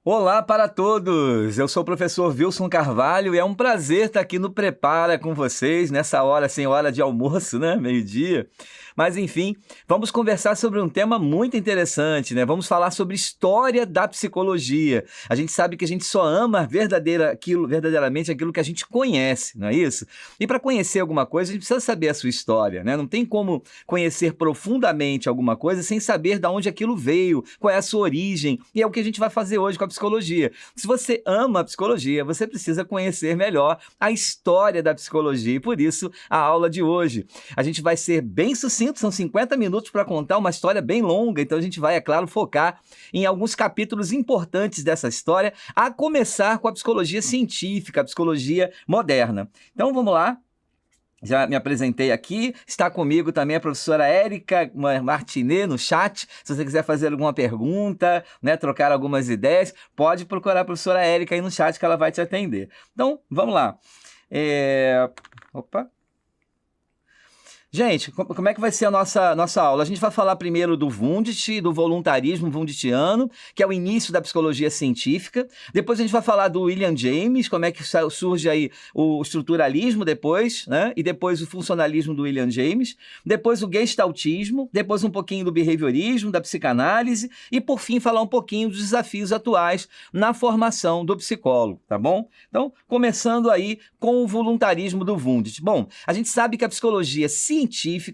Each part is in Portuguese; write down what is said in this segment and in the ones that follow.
Olá para todos! Eu sou o professor Wilson Carvalho e é um prazer estar aqui no Prepara com vocês, nessa hora, sem hora de almoço, né? Meio-dia. Mas, enfim, vamos conversar sobre um tema muito interessante, né? Vamos falar sobre história da psicologia. A gente sabe que a gente só ama verdadeiramente aquilo que a gente conhece, não é isso? E para conhecer alguma coisa, a gente precisa saber a sua história, né? Não tem como conhecer profundamente alguma coisa sem saber de onde aquilo veio, qual é a sua origem. E é o que a gente vai fazer hoje com a psicologia. Se você ama a psicologia, você precisa conhecer melhor a história da psicologia e por isso a aula de hoje. A gente vai ser bem sucinto, são 50 minutos para contar uma história bem longa, então a gente vai, é claro, focar em alguns capítulos importantes dessa história, a começar com a psicologia científica, a psicologia moderna. Então vamos lá. Já me apresentei aqui, está comigo também a professora Érica Martinet no chat. Se você quiser fazer alguma pergunta, né, trocar algumas ideias, pode procurar a professora Érica aí no chat que ela vai te atender. Então, vamos lá. Opa! Gente, como é que vai ser a nossa aula? A gente vai falar primeiro do Wundt, do voluntarismo wundtiano, que é o início da psicologia científica. Depois a gente vai falar do William James, como é que surge aí o estruturalismo depois, né? E depois o funcionalismo do William James. Depois o gestaltismo, depois um pouquinho do behaviorismo, da psicanálise e, por fim, falar um pouquinho dos desafios atuais na formação do psicólogo, tá bom? Então, começando aí com o voluntarismo do Wundt. Bom, a gente sabe que a psicologia científica,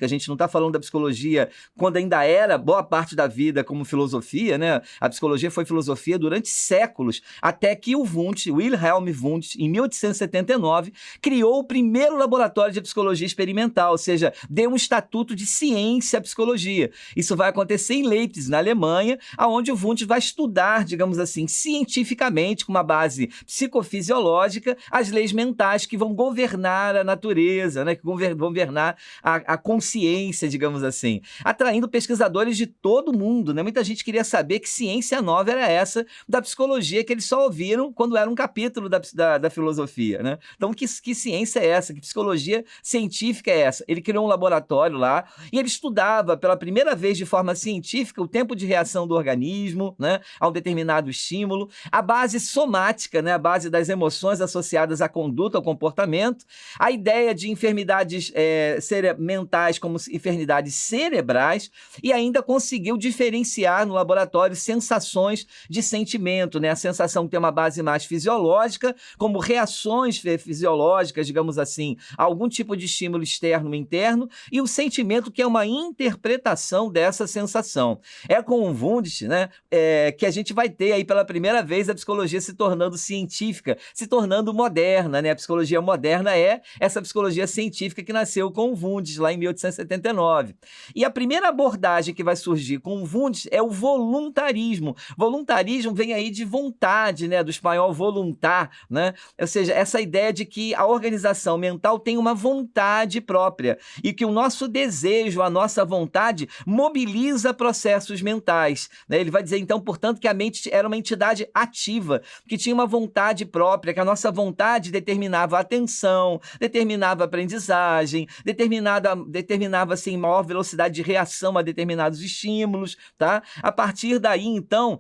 a gente não está falando da psicologia quando ainda era boa parte da vida como filosofia, né? A psicologia foi filosofia durante séculos, até que o Wundt, Wilhelm Wundt, em 1879, criou o primeiro laboratório de psicologia experimental, ou seja, deu um estatuto de ciência à psicologia. Isso vai acontecer em Leipzig, na Alemanha, onde o Wundt vai estudar, digamos assim, cientificamente, com uma base psicofisiológica, as leis mentais que vão governar a natureza, né? Que vão governar a consciência, digamos assim, atraindo pesquisadores de todo mundo, né? Muita gente queria saber que ciência nova era essa da psicologia que eles só ouviram quando era um capítulo da filosofia, né? Então, que ciência é essa? Que psicologia científica é essa? Ele criou um laboratório lá e ele estudava pela primeira vez de forma científica o tempo de reação do organismo, né, a um determinado estímulo, a base somática, né, a base das emoções associadas à conduta, ao comportamento, a ideia de enfermidades mentais como enfermidades cerebrais e ainda conseguiu diferenciar no laboratório sensações de sentimento, né? A sensação tem uma base mais fisiológica, como reações fisiológicas, digamos assim, a algum tipo de estímulo externo ou interno, e o sentimento que é uma interpretação dessa sensação. É com o Wundt, né, que a gente vai ter aí pela primeira vez a psicologia se tornando científica, se tornando moderna, né? A psicologia moderna é essa psicologia científica que nasceu com o Wundt lá em 1879. E a primeira abordagem que vai surgir com o Wundt é o voluntarismo. Voluntarismo vem aí de vontade, né, do espanhol voluntar, né? Ou seja, essa ideia de que a organização mental tem uma vontade própria e que o nosso desejo, a nossa vontade mobiliza processos mentais, né? Ele vai dizer então, portanto, que a mente era uma entidade ativa, que tinha uma vontade própria, que a nossa vontade determinava a atenção, determinava a aprendizagem, determinava assim, maior velocidade de reação a determinados estímulos, tá? A partir daí, então,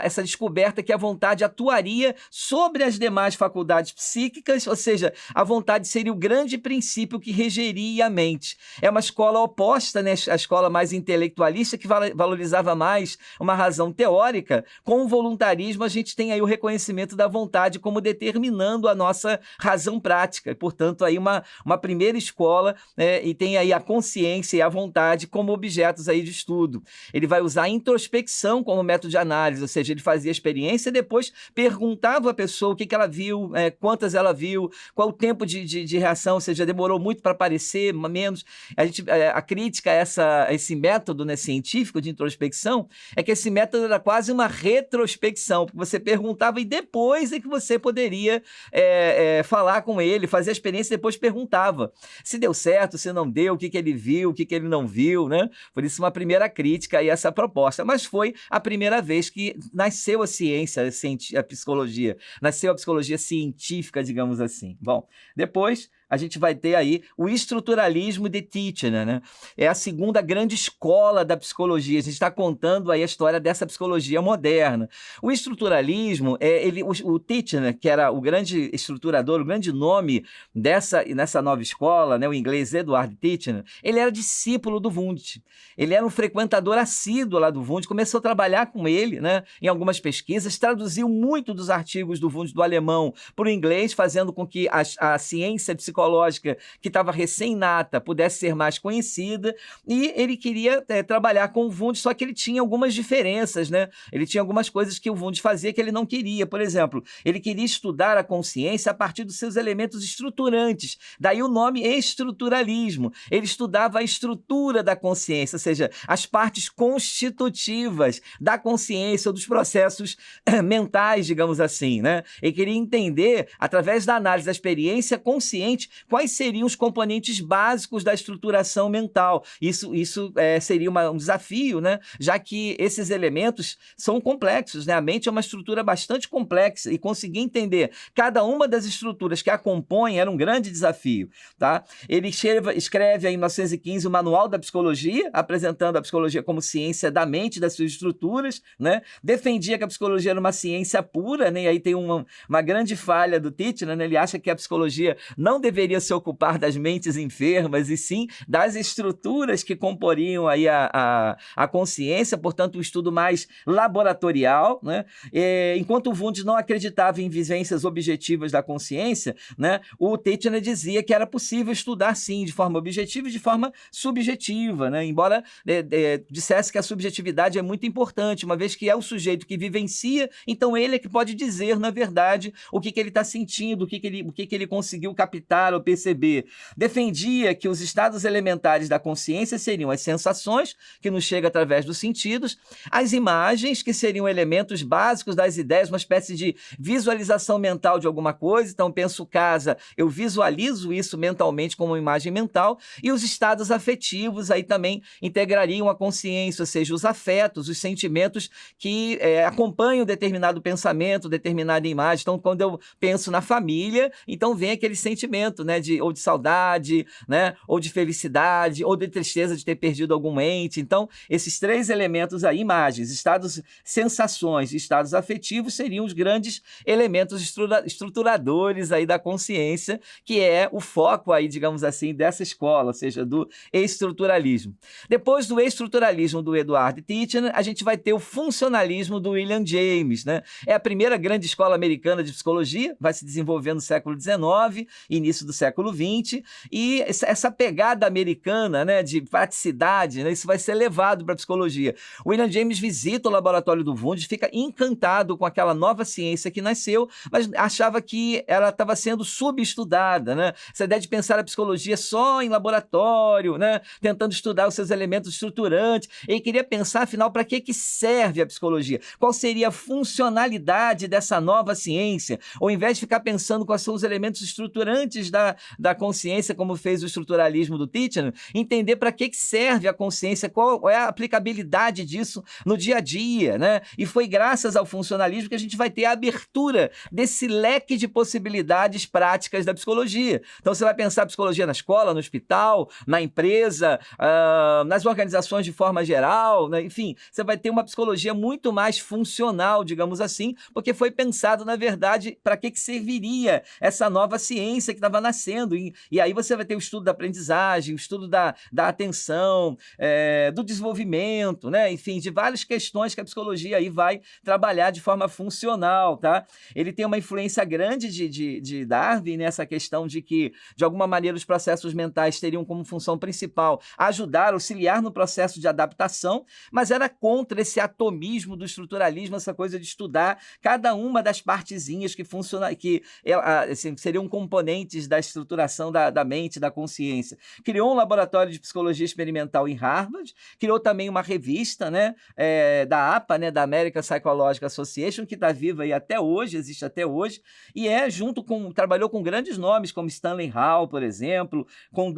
essa descoberta que a vontade atuaria sobre as demais faculdades psíquicas, ou seja, a vontade seria o grande princípio que regeria a mente. É uma escola oposta, né? A escola mais intelectualista, que valorizava mais uma razão teórica. Com o voluntarismo, a gente tem aí o reconhecimento da vontade como determinando a nossa razão prática. E, portanto, aí uma primeira escola, né? E tem aí a consciência e a vontade como objetos aí de estudo. Ele vai usar a introspecção como método de análise, ou seja, ele fazia a experiência e depois perguntava à pessoa o que ela viu, quantas ela viu, qual o tempo de reação, ou seja, demorou muito para aparecer, menos. A crítica a esse método, né, científico de introspecção é que esse método era quase uma retrospecção, porque você perguntava e depois é que você poderia falar com ele, fazer a experiência e depois perguntava se deu certo, se não deu, o que ele viu, o que ele não viu, né? Por isso uma primeira crítica a essa proposta, mas foi a primeira vez que nasceu a ciência, a psicologia, nasceu a psicologia científica, digamos assim. Bom, depois a gente vai ter aí o estruturalismo de Titchener, né? É a segunda grande escola da psicologia. A gente está contando aí a história dessa psicologia moderna. O estruturalismo, o Titchener, que era o grande estruturador, o grande nome nessa nova escola, né, o inglês Edward Titchener, ele era discípulo do Wundt. Ele era um frequentador assíduo lá do Wundt, começou a trabalhar com ele, né, em algumas pesquisas, traduziu muito dos artigos do Wundt do alemão para o inglês, fazendo com que a ciência psicológica, que estava recém-nata, pudesse ser mais conhecida, e ele queria trabalhar com o Wundt, só que ele tinha algumas diferenças, né? Ele tinha algumas coisas que o Wundt fazia que ele não queria. Por exemplo, ele queria estudar a consciência a partir dos seus elementos estruturantes, daí o nome estruturalismo. Ele estudava a estrutura da consciência, ou seja, as partes constitutivas da consciência ou dos processos mentais, digamos assim, né? Ele queria entender, através da análise da experiência consciente, quais seriam os componentes básicos da estruturação mental. Isso seria um desafio, né? Já que esses elementos são complexos, né? A mente é uma estrutura bastante complexa e conseguir entender cada uma das estruturas que a compõem era um grande desafio, tá? Ele escreve em 1915 o Manual da Psicologia, apresentando a psicologia como ciência da mente e das suas estruturas, né? Defendia que a psicologia era uma ciência pura, né? E aí tem uma grande falha do Titchener, né? Ele acha que a psicologia não deveria se ocupar das mentes enfermas, e sim das estruturas que comporiam aí a consciência, portanto, um estudo mais laboratorial, né? Enquanto o Wundt não acreditava em vivências objetivas da consciência, né? O Titchener dizia que era possível estudar, sim, de forma objetiva e de forma subjetiva, né? Embora dissesse que a subjetividade é muito importante, uma vez que é o sujeito que vivencia, então ele é que pode dizer, na verdade, o que ele está sentindo, o que ele conseguiu captar ou perceber. Defendia que os estados elementares da consciência seriam as sensações, que nos chegam através dos sentidos, as imagens, que seriam elementos básicos das ideias, uma espécie de visualização mental de alguma coisa. Então, penso casa, eu visualizo isso mentalmente como uma imagem mental, e os estados afetivos aí também integrariam a consciência, ou seja, os afetos, os sentimentos que acompanham determinado pensamento, determinada imagem. Então, quando eu penso na família, então vem aquele sentimento, né, ou de saudade, né, ou de felicidade, ou de tristeza de ter perdido algum ente. Então, esses três elementos aí, imagens, estados, sensações e estados afetivos, seriam os grandes elementos estruturadores aí da consciência, que é o foco aí, digamos assim, dessa escola, ou seja, do estruturalismo. Depois do estruturalismo do Edward Titchener, a gente vai ter o funcionalismo do William James, né? É a primeira grande escola americana de psicologia, vai se desenvolver no século XIX, início do século XX, e essa pegada americana, né, de praticidade, né, isso vai ser levado para a psicologia. O William James visita o laboratório do Wundt, fica encantado com aquela nova ciência que nasceu, mas achava que ela estava sendo subestudada, né? Essa ideia de pensar a psicologia só em laboratório, né, tentando estudar os seus elementos estruturantes. Ele queria pensar, afinal, para que serve a psicologia? Qual seria a funcionalidade dessa nova ciência? Ao invés de ficar pensando quais são os elementos estruturantes da consciência, como fez o estruturalismo do Titchener, entender para que serve a consciência, qual é a aplicabilidade disso no dia a dia, né? E foi graças ao funcionalismo que a gente vai ter a abertura desse leque de possibilidades práticas da psicologia. Então, você vai pensar a psicologia na escola, no hospital, na empresa, nas organizações de forma geral, né? Enfim, você vai ter uma psicologia muito mais funcional, digamos assim, porque foi pensado, na verdade, para que serviria essa nova ciência que estava nascendo. E aí você vai ter o estudo da aprendizagem, o estudo da atenção, do desenvolvimento, né? Enfim, de várias questões que a psicologia aí vai trabalhar de forma funcional, tá? Ele tem uma influência grande de Darwin nessa questão de que, de alguma maneira, os processos mentais teriam como função principal ajudar, auxiliar no processo de adaptação, mas era contra esse atomismo do estruturalismo, essa coisa de estudar cada uma das partezinhas que assim, seriam componentes da estruturação da mente, da consciência. Criou um laboratório de psicologia experimental em Harvard, criou também uma revista, né, da APA, né, da American Psychological Association, que está viva aí até hoje, existe até hoje, e trabalhou com grandes nomes como Stanley Hall, por exemplo, com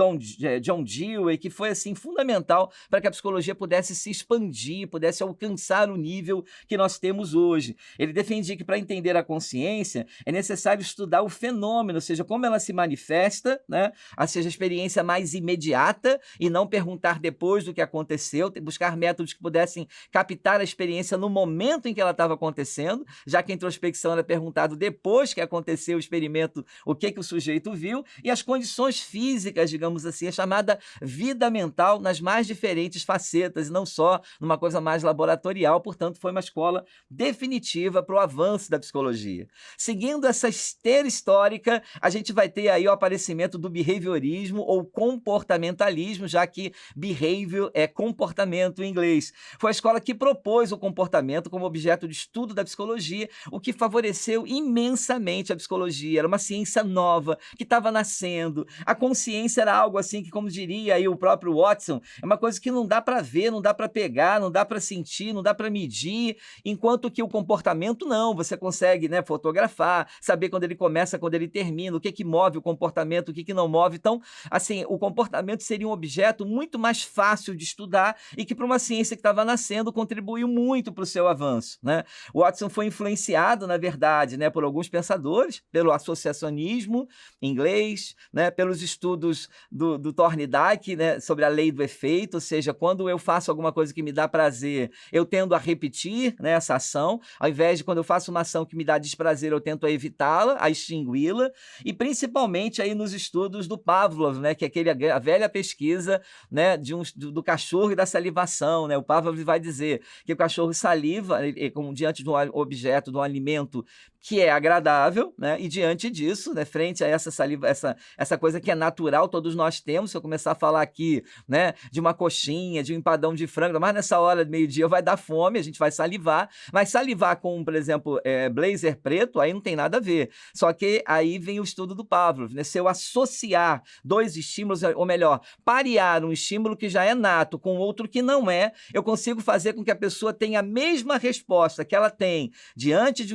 John Dewey, que foi assim fundamental para que a psicologia pudesse se expandir, pudesse alcançar o nível que nós temos hoje. Ele defendia que, para entender a consciência, é necessário estudar o fenômeno, ou seja, como ela se manifesta, né? Ou seja, a experiência mais imediata e não perguntar depois do que aconteceu, buscar métodos que pudessem captar a experiência no momento em que ela estava acontecendo, já que a introspecção era perguntado depois que aconteceu o experimento, o que o sujeito viu, e as condições físicas, digamos assim, a chamada vida mental nas mais diferentes facetas, e não só numa coisa mais laboratorial. Portanto, foi uma escola definitiva para o avanço da psicologia. Seguindo essa esteira histórica, a gente vai ter aí o aparecimento do behaviorismo ou comportamentalismo, já que behavior é comportamento em inglês. Foi a escola que propôs o comportamento como objeto de estudo da psicologia, o que favoreceu imensamente a psicologia. Era uma ciência nova, que estava nascendo. A consciência era algo assim que, como diria aí o próprio Watson, é uma coisa que não dá para ver, não dá para pegar, não dá para sentir, não dá para medir, enquanto que o comportamento não, você consegue, né, fotografar, saber quando ele começa, quando ele termina, o que move o comportamento, o que não move. Então, assim, o comportamento seria um objeto muito mais fácil de estudar e que, para uma ciência que estava nascendo, contribuiu muito para o seu avanço, né? Watson foi influenciado, na verdade, né, por alguns pensadores, pelo associacionismo inglês, né, pelos estudos do Thorndike, né, sobre a lei do efeito, ou seja, quando eu faço alguma coisa que me dá prazer, eu tendo a repetir, né, essa ação, ao invés de quando eu faço uma ação que me dá desprazer, eu tento evitá-la, a extingui-la, e principalmente aí nos estudos do Pavlov, né, que é a velha pesquisa, né, do cachorro e da salivação, né? O Pavlov vai dizer que o cachorro saliva como diante de um objeto, de um alimento que é agradável, né? E diante disso, né, frente a essa saliva, essa coisa que é natural, todos nós temos. Se eu começar a falar aqui, né, de uma coxinha, de um empadão de frango, mas nessa hora do meio-dia vai dar fome, a gente vai salivar, mas salivar com, por exemplo, blazer preto, aí não tem nada a ver. Só que aí vem o estudo do Pavlov, né? Se eu associar dois estímulos, ou melhor, parear um estímulo que já é nato com outro que não é, eu consigo fazer com que a pessoa tenha a mesma resposta que ela tem diante de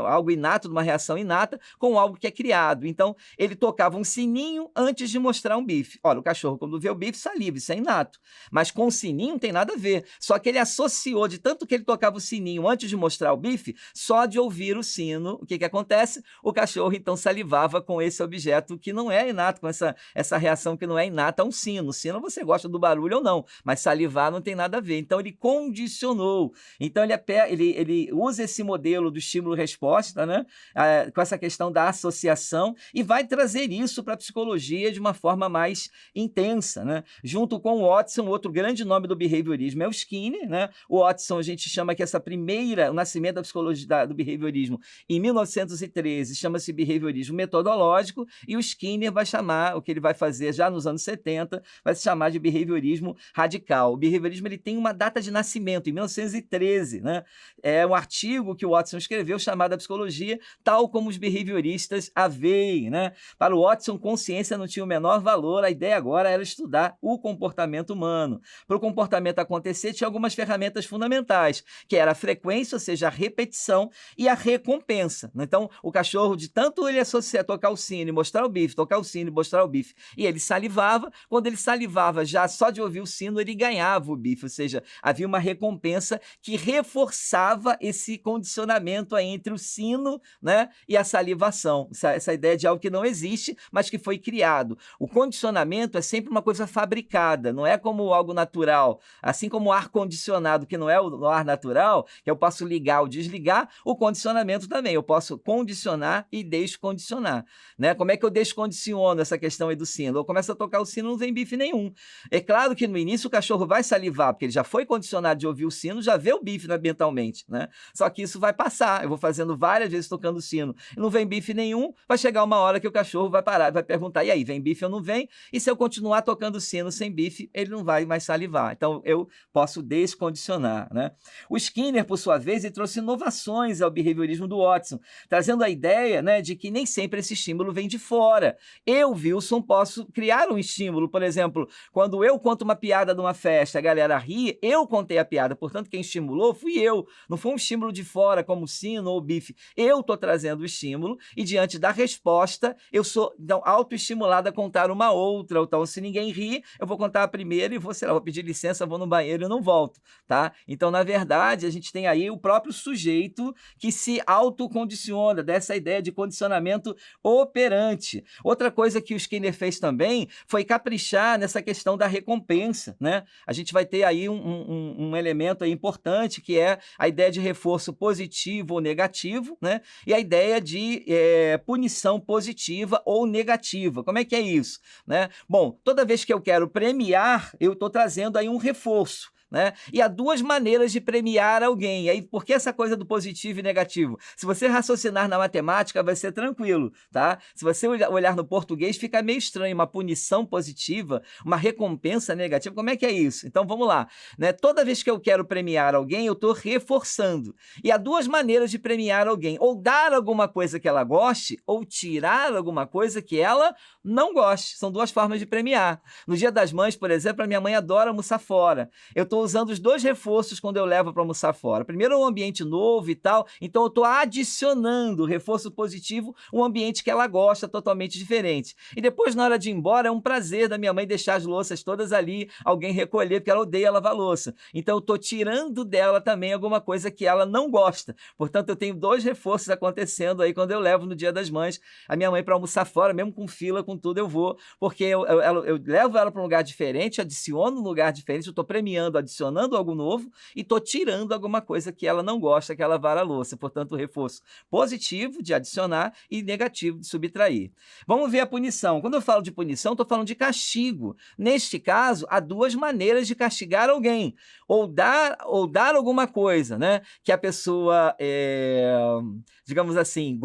algo inato, de uma reação inata, com algo que é criado. Então, ele tocava um sininho antes de mostrar um bife. Olha, o cachorro, quando vê o bife, saliva, isso é inato. Mas com o sininho não tem nada a ver. Só que ele associou, de tanto que ele tocava o sininho antes de mostrar o bife, só de ouvir o sino, o que acontece? O cachorro, então, salivava com esse objeto que não é inato, com essa reação que não é inata a um sino. O sino você gosta do barulho ou não, mas salivar não tem nada a ver. Então, ele condicionou. Então, ele usa esse modelo do estímulo-resposta, né, com essa questão da associação, e vai trazer isso para a psicologia de uma forma mais intensa, né? Junto com o Watson, outro grande nome do behaviorismo é o Skinner, né? O Watson, a gente chama que o nascimento da psicologia do behaviorismo em 1913, chama-se behaviorismo metodológico, e o Skinner vai chamar, o que ele vai fazer já nos anos 70, vai se chamar de behaviorismo radical. O behaviorismo, ele tem uma data de nascimento, em 1913, né? É um artigo que o Watson escreveu chamado A Psicologia, tal como os behavioristas a veem, né? Para o Watson, consciência não tinha o menor valor, a ideia agora era estudar o comportamento humano. Para o comportamento acontecer, tinha algumas ferramentas fundamentais, que era a frequência, ou seja, a repetição, e a recompensa. Então, o cachorro, de tanto ele associar tocar o sino e mostrar o bife, tocar o sino e mostrar o bife, e ele salivava, quando ele salivava, já só de ouvir o sino, ele ganhava o bife, ou seja, havia uma recompensa que reforçava esse condicionamento aí entre o sino, né, e a salivação. Essa ideia de algo que não existe, mas que foi criado. O condicionamento é sempre uma coisa fabricada, não é como algo natural. Assim como o ar-condicionado, que não é o ar natural, que eu posso ligar ou desligar, o condicionamento também. Eu posso condicionar e descondicionar, né? Como é que eu descondiciono essa questão aí do sino? Eu começo a tocar o sino, não vem bife nenhum. É claro que no início o cachorro vai salivar, porque ele já foi condicionado de ouvir o sino, já vê o bife mentalmente, né? Só que isso vai passar. Eu vou fazendo várias vezes tocando o sino e não vem bife nenhum, vai chegar uma hora que o cachorro vai parar, vai perguntar, e aí, vem bife ou não vem? E se eu continuar tocando o sino sem bife, ele não vai mais salivar. Então, eu posso descondicionar, né? O Skinner, por sua vez, ele trouxe inovações ao behaviorismo do Watson, trazendo a ideia, né, de que nem sempre esse estímulo vem de fora. Eu, Wilson, posso criar um estímulo. Por exemplo, quando eu conto uma piada numa festa, a galera ri, eu contei a piada, portanto, quem estimulou fui eu. Não foi um estímulo de fora, como o sino ou o bife. Eu estou trazendo o estímulo e, diante da resposta, eu sou então, autoestimulado a contar uma outra. Então, se ninguém ri, eu vou contar a primeira e vou, sei lá, vou pedir licença, vou no banheiro e não volto, tá? Então, na verdade, a gente tem aí o próprio sujeito que se autocondiciona, dessa ideia de condicionamento operante. Outra coisa que o Skinner fez também foi caprichar nessa questão da recompensa, né? A gente vai ter aí um elemento aí importante, que é a ideia de reforço positivo ou negativo, né? E a ideia de punição positiva ou negativa. Como é que é isso, né? Bom, toda vez que eu quero premiar, eu estou trazendo aí um reforço, né? E há duas maneiras de premiar alguém. Aí, por que essa coisa do positivo e negativo? Se você raciocinar na matemática, vai ser tranquilo, tá? Se você olhar no português, fica meio estranho. Uma punição positiva, uma recompensa negativa. Como é que é isso? Então, vamos lá, né? Toda vez que eu quero premiar alguém, eu estou reforçando. E há duas maneiras de premiar alguém. Ou dar alguma coisa que ela goste, ou tirar alguma coisa que ela não goste. São duas formas de premiar. No Dia das Mães, por exemplo, a minha mãe adora almoçar fora. Eu estou usando os dois reforços quando eu levo para almoçar fora. Primeiro, um ambiente novo e tal, então eu estou adicionando reforço positivo, um ambiente que ela gosta, totalmente diferente. E depois, na hora de ir embora, é um prazer da minha mãe deixar as louças todas ali, alguém recolher, porque ela odeia lavar louça. Então, eu estou tirando dela também alguma coisa que ela não gosta. Portanto, eu tenho dois reforços acontecendo aí quando eu levo no Dia das Mães a minha mãe para almoçar fora, mesmo com fila, com tudo, eu vou, porque eu levo ela para um lugar diferente, adiciono um lugar diferente, eu estou premiando, adicionando algo novo e estou tirando alguma coisa que ela não gosta, que ela vara a louça. Portanto, reforço positivo de adicionar e negativo de subtrair. Vamos ver a punição. Quando eu falo de punição, estou falando de castigo. Neste caso, há duas maneiras de castigar alguém. Ou dar alguma coisa, né, que a pessoa, digamos assim,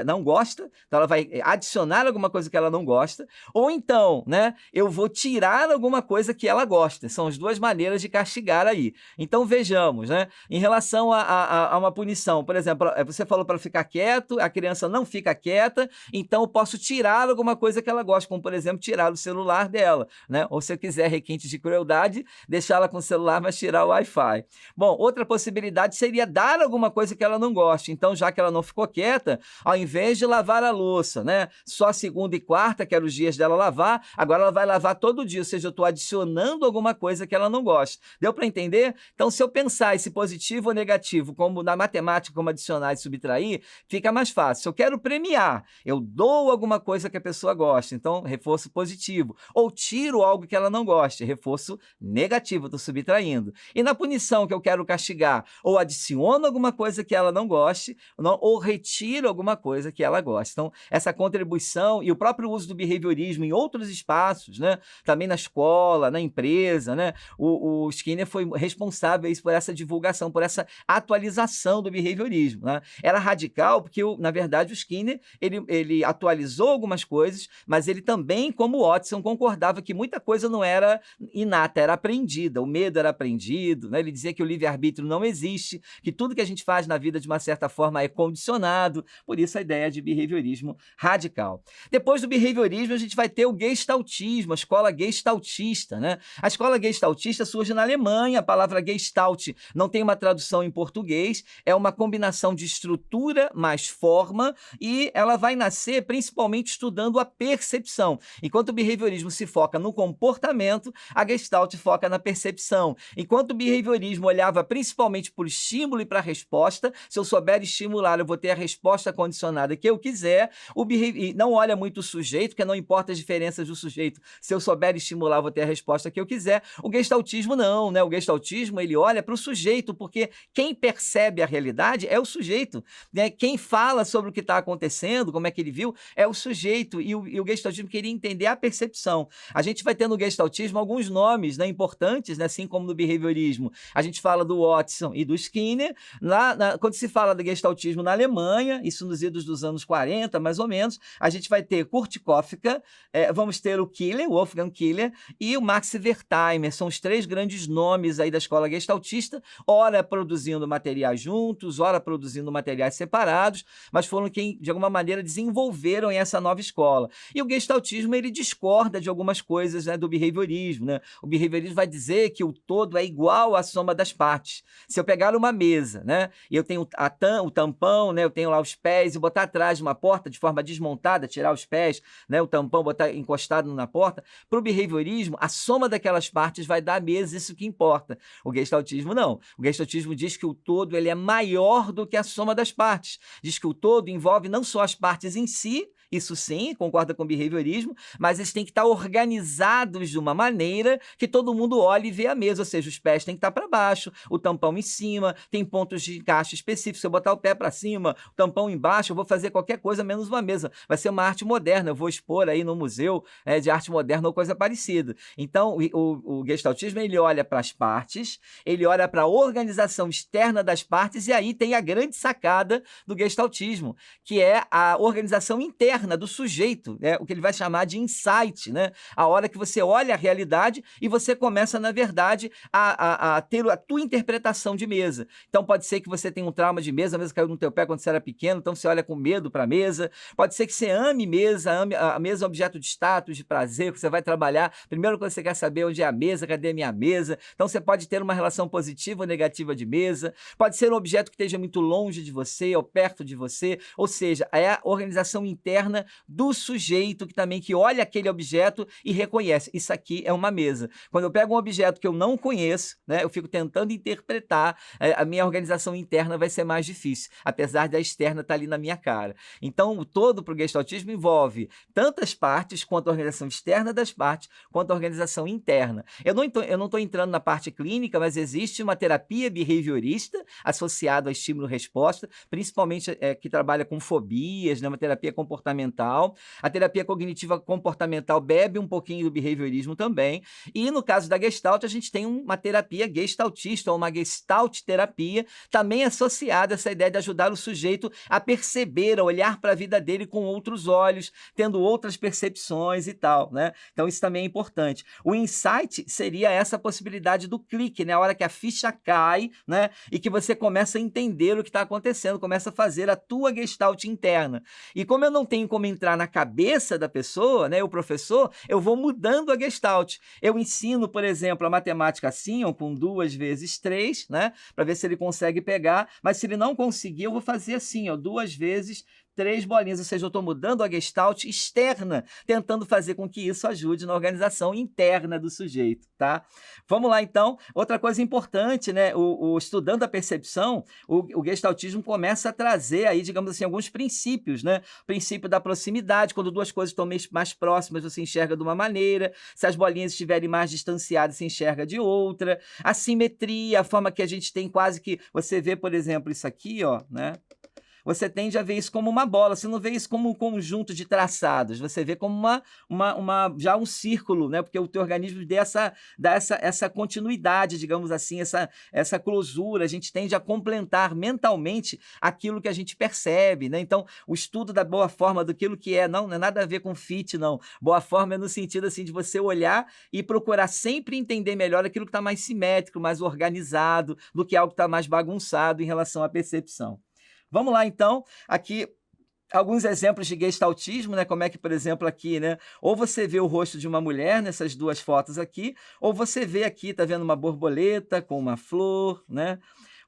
não gosta, então ela vai adicionar alguma coisa que ela não gosta, ou então, né, eu vou tirar alguma coisa que ela gosta. São as duas maneiras de castigar aí. Então, vejamos, né, em relação a uma punição, por exemplo, você falou para ficar quieto, a criança não fica quieta, então eu posso tirar alguma coisa que ela gosta, como, por exemplo, tirar o celular dela, né, ou se eu quiser requinte de crueldade, deixá-la com o celular, mas tirar o Wi-Fi. Bom, outra possibilidade seria dar alguma coisa que ela não goste. Então, já que ela não ficou quieta, ao invés de lavar a louça, né, só segunda e quarta, que eram os dias dela lavar, agora ela vai lavar todo dia, ou seja, eu estou adicionando alguma coisa que ela não gosta. Deu para entender? Então, se eu pensar esse positivo ou negativo, como na matemática, como adicionar e subtrair, fica mais fácil. Se eu quero premiar, eu dou alguma coisa que a pessoa gosta, então, reforço positivo. Ou tiro algo que ela não goste, reforço negativo, estou subtraindo. E na punição que eu quero castigar, ou adiciono alguma coisa que ela não goste, ou retiro alguma coisa que ela goste. Então, essa contribuição e o próprio uso do behaviorismo em outros espaços, né? Também na escola, na empresa, né? O Skinner foi responsável por essa divulgação, por essa atualização do behaviorismo, né? Era radical porque, na verdade, o Skinner ele atualizou algumas coisas, mas ele também, como Watson, concordava que muita coisa não era inata, era aprendida. O medo era aprendido, né? Ele dizia que o livre-arbítrio não existe, que tudo que a gente faz na vida, de uma certa forma, é condicionado. Por isso, a ideia de behaviorismo radical. Depois do behaviorismo, a gente vai ter o gestaltismo, a escola gestaltista, né? A escola gestaltista surge na Alemanha. A palavra gestalt não tem uma tradução em português, é uma combinação de estrutura mais forma, e ela vai nascer principalmente estudando a percepção. Enquanto o behaviorismo se foca no comportamento, a Gestalt foca na percepção. Enquanto o behaviorismo olhava principalmente para o estímulo e para a resposta, se eu souber estimular, eu vou ter a resposta condicionada que eu quiser. E não olha muito o sujeito, porque não importa as diferenças do sujeito. Se eu souber estimular, eu vou ter a resposta que eu quiser. O gestaltismo não, né? O gestaltismo, ele olha para o sujeito, porque quem percebe a realidade é o sujeito, né? Quem fala sobre o que está acontecendo, como é que ele viu, é o sujeito. E o gestaltismo queria entender a percepção. A gente vai ter no gestaltismo alguns nomes, né, importantes, né, assim como no behaviorismo. A gente fala do Watson e do Skinner. Quando se fala do gestaltismo na Alemanha, isso nos idos dos anos 40, mais ou menos, a gente vai ter Kurt Koffka, vamos ter o Wolfgang Killer e o Max Wertheimer. São os três grandes nomes aí da escola gestaltista, ora produzindo materiais juntos, ora produzindo materiais separados, mas foram quem, de alguma maneira, desenvolveram essa nova escola. E o gestaltismo, ele discorda de algumas coisas, né, do behaviorismo, né? O behaviorismo vai dizer que o todo é igual à soma das partes. Se eu pegar uma mesa, né, e eu tenho o tampão, né, eu tenho lá os pés, e botar atrás de uma porta de forma desmontada, tirar os pés, né, o tampão, botar encostado na porta, para o behaviorismo, a soma daquelas partes vai dar a mesa, isso que importa. O gestaltismo não. O gestaltismo diz que o todo ele é maior do que a soma das partes. Diz que o todo envolve não só as partes em si, isso sim, concorda com o behaviorismo, mas eles têm que estar organizados de uma maneira que todo mundo olhe e vê a mesa, ou seja, os pés têm que estar para baixo, o tampão em cima, tem pontos de encaixe específicos. Se eu botar o pé para cima, o tampão embaixo, eu vou fazer qualquer coisa menos uma mesa. Vai ser uma arte moderna, eu vou expor aí no museu de arte moderna ou coisa parecida. Então, o gestaltismo, ele olha para as partes, ele olha para a organização externa das partes, e aí tem a grande sacada do gestaltismo, que é a organização interna do sujeito, né? O que ele vai chamar de insight, né? A hora que você olha a realidade e você começa, na verdade, a ter a tua interpretação de mesa. Então, pode ser que você tenha um trauma de mesa, a mesa caiu no teu pé quando você era pequeno, então você olha com medo para a mesa. Pode ser que você ame mesa, ame a mesa é objeto de status, de prazer, que você vai trabalhar. Primeiro que você quer saber onde é a mesa, cadê a minha mesa. Então, você pode ter uma relação positiva ou negativa de mesa. Pode ser um objeto que esteja muito longe de você ou perto de você, ou seja, é a organização interna do sujeito que olha aquele objeto e reconhece, isso aqui é uma mesa. Quando eu pego um objeto que eu não conheço, né, eu fico tentando interpretar, a minha organização interna vai ser mais difícil, apesar da externa estar ali na minha cara. Então, o todo para o gestaltismo envolve tantas partes, quanto a organização externa das partes, quanto a organização interna. Eu não estou entrando na parte clínica, mas existe uma terapia behaviorista associada ao estímulo-resposta, principalmente que trabalha com fobias, né, uma terapia comportamental. A terapia cognitiva comportamental bebe um pouquinho do behaviorismo também. E no caso da Gestalt, a gente tem uma terapia gestaltista, ou uma Gestalt terapia, também associada a essa ideia de ajudar o sujeito a perceber, a olhar para a vida dele com outros olhos, tendo outras percepções e tal, né? Então isso também é importante. O insight seria essa possibilidade do clique, né? A hora que a ficha cai, né? E que você começa a entender o que está acontecendo, começa a fazer a tua Gestalt interna. E como eu não tenho como entrar na cabeça da pessoa, né, o professor, eu vou mudando a Gestalt. Eu ensino, por exemplo, a matemática assim, ou com 2 vezes 3, né, para ver se ele consegue pegar, mas se ele não conseguir, eu vou fazer assim, ó, 2 vezes 3 bolinhas, ou seja, eu estou mudando a Gestalt externa, tentando fazer com que isso ajude na organização interna do sujeito, tá? Vamos lá, então. Outra coisa importante, né? Estudando a percepção, o gestaltismo começa a trazer aí, digamos assim, alguns princípios, né? O princípio da proximidade, quando duas coisas estão mais próximas, você enxerga de uma maneira, se as bolinhas estiverem mais distanciadas, você enxerga de outra. A simetria, a forma que a gente tem quase que... Você vê, por exemplo, isso aqui, ó, né? Você tende a ver isso como uma bola, você não vê isso como um conjunto de traçados, você vê como já um círculo, né? Porque o teu organismo dá essa continuidade, digamos assim, essa closura, a gente tende a complementar mentalmente aquilo que a gente percebe, né? Então, o estudo da boa forma, daquilo que não é nada a ver com fit, não. Boa forma é no sentido assim, de você olhar e procurar sempre entender melhor aquilo que está mais simétrico, mais organizado, do que algo que está mais bagunçado em relação à percepção. Vamos lá, então, aqui alguns exemplos de gestaltismo, né? Como é que, por exemplo, aqui, né? Ou você vê o rosto de uma mulher nessas duas fotos aqui, ou você vê aqui, tá vendo uma borboleta com uma flor, né?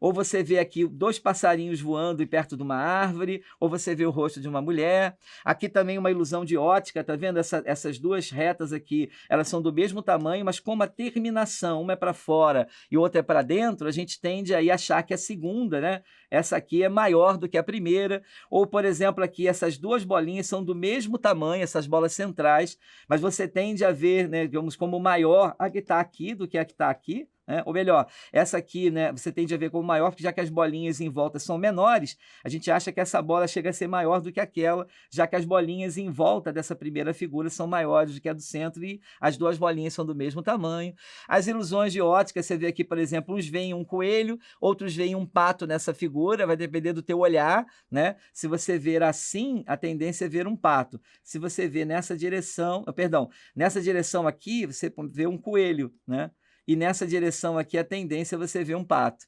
Ou você vê aqui 2 passarinhos voando perto de uma árvore, ou você vê o rosto de uma mulher. Aqui também uma ilusão de ótica, tá vendo? Essas 2 retas aqui, elas são do mesmo tamanho, mas com uma terminação, uma é para fora e outra é para dentro, a gente tende aí a achar que a segunda, né? Essa aqui é maior do que a primeira. Ou, por exemplo, aqui essas 2 bolinhas são do mesmo tamanho, essas bolas centrais, mas você tende a ver, né, digamos, como maior a que está aqui do que a que está aqui. Ou melhor, essa aqui, né, você tende a ver como maior, porque já que as bolinhas em volta são menores, a gente acha que essa bola chega a ser maior do que aquela, já que as bolinhas em volta dessa primeira figura são maiores do que a do centro e as 2 bolinhas são do mesmo tamanho. As ilusões de ótica, você vê aqui, por exemplo, uns veem um coelho, outros veem um pato nessa figura, vai depender do teu olhar, né? Se você ver assim, a tendência é ver um pato. Se você ver nessa direção, nessa direção aqui, você vê um coelho, né? e nessa direção aqui a tendência é você ver um pato.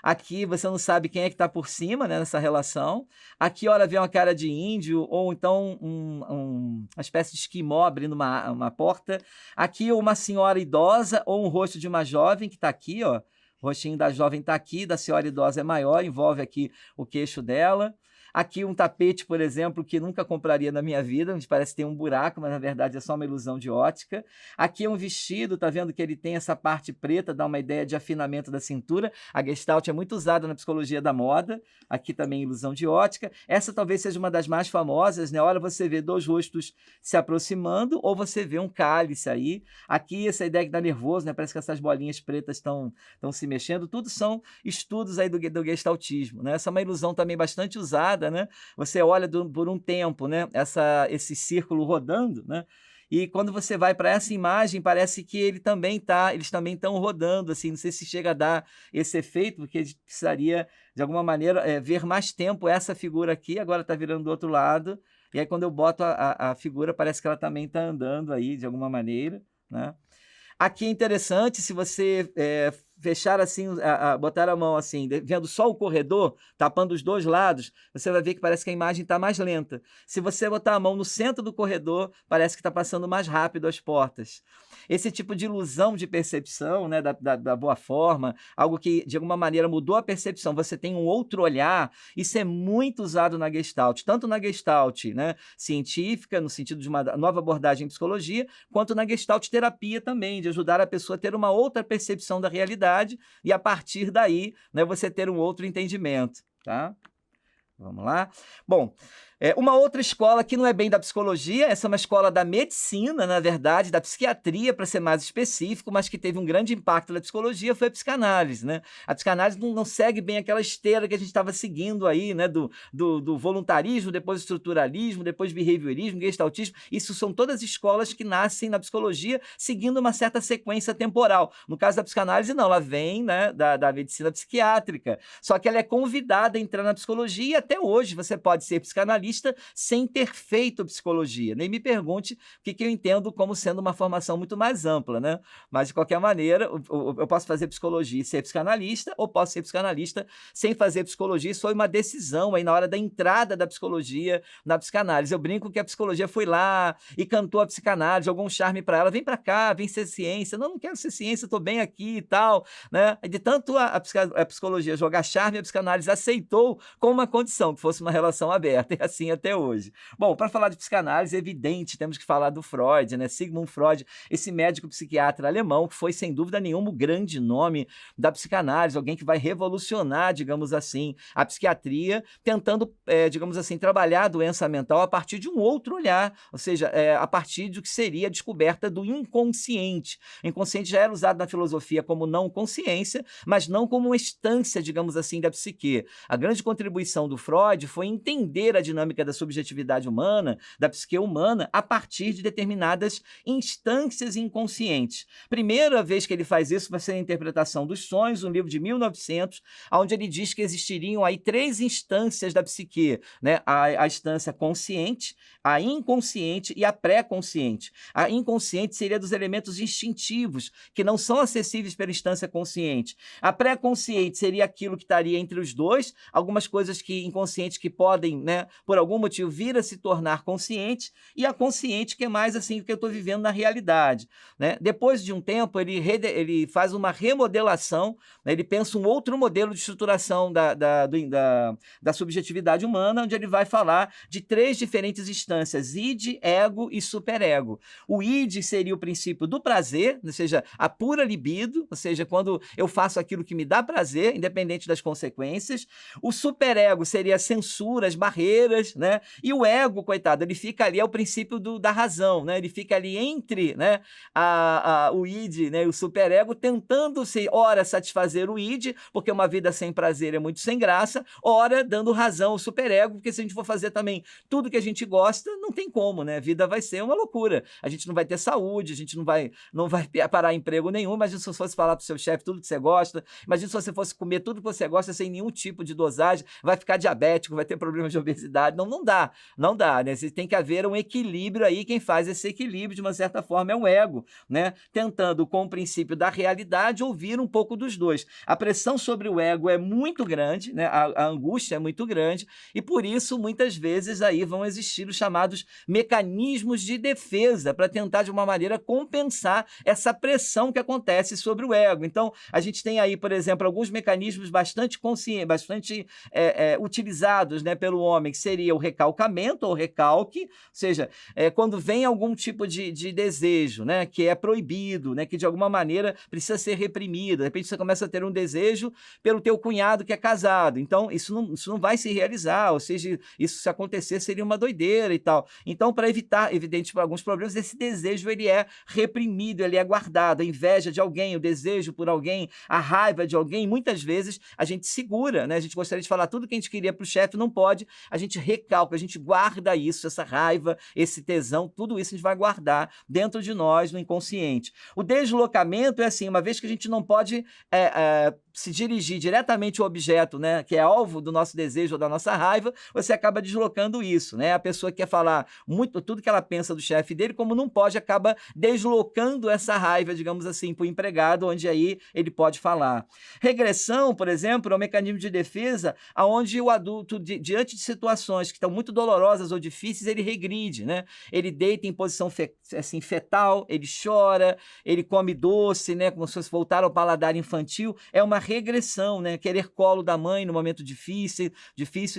Aqui você não sabe quem é que está por cima, né, nessa relação. Aqui, hora vê uma cara de índio, ou então uma espécie de esquimó abrindo uma porta. Aqui, uma senhora idosa, ou um rosto de uma jovem que está aqui, ó. O rostinho da jovem está aqui, da senhora idosa é maior, envolve aqui o queixo dela. Aqui um tapete, por exemplo, que nunca compraria na minha vida, onde parece ter um buraco, mas na verdade é só uma ilusão de ótica. Aqui é um vestido, tá vendo que ele tem essa parte preta, dá uma ideia de afinamento da cintura. A Gestalt é muito usada na psicologia da moda. Aqui também ilusão de ótica. Essa talvez seja uma das mais famosas, né? Olha, você vê dois rostos se aproximando, ou você vê um cálice aí. Aqui essa ideia que dá nervoso, né? Parece que essas bolinhas pretas estão se mexendo. Tudo são estudos aí do gestaltismo, né? Essa é uma ilusão também bastante usada, né? Você olha por um tempo, né? Esse círculo rodando, né? E quando você vai para essa imagem, parece que eles também estão rodando, assim, não sei se chega a dar esse efeito, porque a gente precisaria, de alguma maneira, ver mais tempo essa figura aqui, agora está virando do outro lado, e aí quando eu boto a figura, parece que ela também está andando aí, de alguma maneira, né? Aqui é interessante, se você fechar assim, botar a mão assim, vendo só o corredor, tapando os dois lados, você vai ver que parece que a imagem está mais lenta. Se você botar a mão no centro do corredor, parece que está passando mais rápido as portas. Esse tipo de ilusão de percepção, né, da boa forma, algo que de alguma maneira mudou a percepção, você tem um outro olhar, isso é muito usado na Gestalt, tanto na Gestalt, né, científica, no sentido de uma nova abordagem em psicologia, quanto na Gestalt terapia também, de ajudar a pessoa a ter uma outra percepção da realidade e a partir daí, né, você ter um outro entendimento, tá? Vamos lá? Bom, uma outra escola que não é bem da psicologia, essa é uma escola da medicina, na verdade, da psiquiatria, para ser mais específico, mas que teve um grande impacto na psicologia, foi a psicanálise, né? A psicanálise não segue bem aquela esteira que a gente estava seguindo aí, né? Do voluntarismo, depois estruturalismo, depois behaviorismo, gestaltismo. Isso são todas escolas que nascem na psicologia seguindo uma certa sequência temporal. No caso da psicanálise, não, ela vem, né, da medicina psiquiátrica, só que ela é convidada a entrar na psicologia e até hoje você pode ser psicanalista sem ter feito psicologia. Nem me pergunte o que eu entendo como sendo uma formação muito mais ampla, né? Mas, de qualquer maneira, eu posso fazer psicologia e ser psicanalista, ou posso ser psicanalista sem fazer psicologia. Isso foi uma decisão aí na hora da entrada da psicologia na psicanálise. Eu brinco que a psicologia foi lá e cantou a psicanálise, jogou um charme para ela, vem para cá, vem ser ciência. Não quero ser ciência, estou bem aqui e tal, né? De tanto a psicologia jogar charme, a psicanálise aceitou com uma condição, que fosse uma relação aberta, e assim até hoje. Bom, para falar de psicanálise, é evidente, temos que falar do Freud, né? Sigmund Freud, esse médico psiquiatra alemão, que foi, sem dúvida nenhuma, o grande nome da psicanálise, alguém que vai revolucionar, digamos assim, a psiquiatria, tentando, digamos assim, trabalhar a doença mental a partir de um outro olhar, ou seja, a partir do que seria a descoberta do inconsciente. O inconsciente já era usado na filosofia como não consciência, mas não como uma instância, digamos assim, da psique. A grande contribuição do Freud foi entender a dinâmica da subjetividade humana, da psique humana, a partir de determinadas instâncias inconscientes. Primeira vez que ele faz isso vai ser a Interpretação dos Sonhos, um livro de 1900, onde ele diz que existiriam aí 3 instâncias da psique, né? A instância consciente, a inconsciente e a pré-consciente. A inconsciente seria dos elementos instintivos, que não são acessíveis pela instância consciente. A pré-consciente seria aquilo que estaria entre os dois, algumas coisas inconscientes que podem, né, por algum motivo, vir a se tornar consciente, e a consciente que é mais assim o que eu estou vivendo na realidade, né? Depois de um tempo, ele faz uma remodelação, né? Ele pensa um outro modelo de estruturação da subjetividade humana, onde ele vai falar de 3 diferentes instâncias, id, ego e superego. O id seria o princípio do prazer, ou seja, a pura libido, ou seja, quando eu faço aquilo que me dá prazer, independente das consequências. O superego seria a censura, as barreiras, né? E o ego, coitado, ele fica ali, é o princípio da razão, né? Ele fica ali entre, né, o id, né, e o superego, tentando ora satisfazer o id, porque uma vida sem prazer é muito sem graça, ora dando razão ao superego, porque se a gente for fazer também tudo que a gente gosta, não tem como, né? A vida vai ser uma loucura. A gente não vai ter saúde, a gente não vai parar emprego nenhum. Imagina se você fosse falar para o seu chefe tudo que você gosta, imagina se você fosse comer tudo que você gosta sem nenhum tipo de dosagem, vai ficar diabético, vai ter problemas de obesidade, Não, não dá, não dá, né? Tem que haver um equilíbrio aí, quem faz esse equilíbrio, de uma certa forma, é o ego, né? Tentando, com o princípio da realidade, ouvir um pouco dos dois. A pressão sobre o ego é muito grande, né? A angústia é muito grande, e por isso, muitas vezes, aí vão existir os chamados mecanismos de defesa, para tentar, de uma maneira, compensar essa pressão que acontece sobre o ego. Então, a gente tem aí, por exemplo, alguns mecanismos bastante conscientes, bastante utilizados, né, pelo homem, que seria o recalcamento ou recalque, ou seja, quando vem algum tipo de desejo, né, que é proibido, né, que de alguma maneira precisa ser reprimido. De repente você começa a ter um desejo pelo teu cunhado que é casado. Então, isso não vai se realizar, ou seja, isso se acontecer seria uma doideira e tal. Então, para evitar, evidente, alguns problemas, esse desejo ele é reprimido, ele é guardado. A inveja de alguém, o desejo por alguém, a raiva de alguém, muitas vezes a gente segura, né? A gente gostaria de falar tudo que a gente queria para o chefe, não pode, a gente recalca, a gente guarda isso, essa raiva, esse tesão, tudo isso a gente vai guardar dentro de nós, no inconsciente. O deslocamento é assim, uma vez que a gente não pode se dirigir diretamente ao objeto, né, que é alvo do nosso desejo ou da nossa raiva, você acaba deslocando isso, né? A pessoa que quer falar muito tudo que ela pensa do chefe dele, como não pode, acaba deslocando essa raiva, digamos assim, para o empregado, onde aí ele pode falar. Regressão, por exemplo, é um mecanismo de defesa onde o adulto, diante de situações que estão muito dolorosas ou difíceis, ele regride, né? Ele deita em posição assim, fetal, ele chora, ele come doce, né, como se fosse voltar ao paladar infantil. É uma regressão, né? Querer colo da mãe no momento difícil,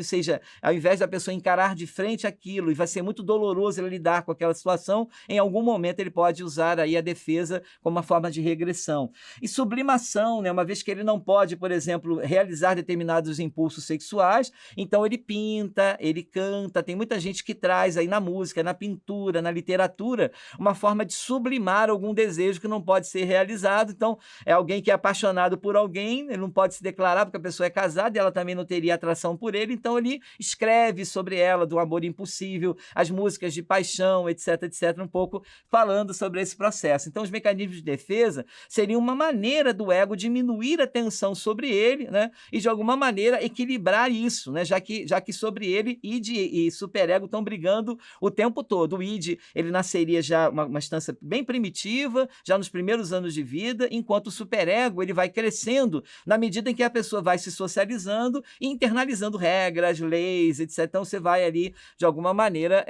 seja, ao invés da pessoa encarar de frente aquilo, e vai ser muito doloroso ele lidar com aquela situação, em algum momento ele pode usar aí a defesa como uma forma de regressão. E sublimação, né? Uma vez que ele não pode, por exemplo, realizar determinados impulsos sexuais, então ele pinta, ele canta. Tem muita gente que traz aí na música, na pintura, na literatura, uma forma de sublimar algum desejo que não pode ser realizado. Então, é alguém que é apaixonado por alguém, ele não pode se declarar porque a pessoa é casada e ela também não teria atração por ele, então ele escreve sobre ela, do amor impossível, as músicas de paixão, etc, etc, um pouco falando sobre esse processo. Então, os mecanismos de defesa seriam uma maneira do ego diminuir a tensão sobre ele, né, e de alguma maneira equilibrar isso, né, já que sobre ele id e superego estão brigando o tempo todo. O id, ele nasceria já uma instância bem primitiva, já nos primeiros anos de vida, enquanto o superego ele vai crescendo na medida em que a pessoa vai se socializando e internalizando regras, leis, etc. Então você vai ali, de alguma maneira,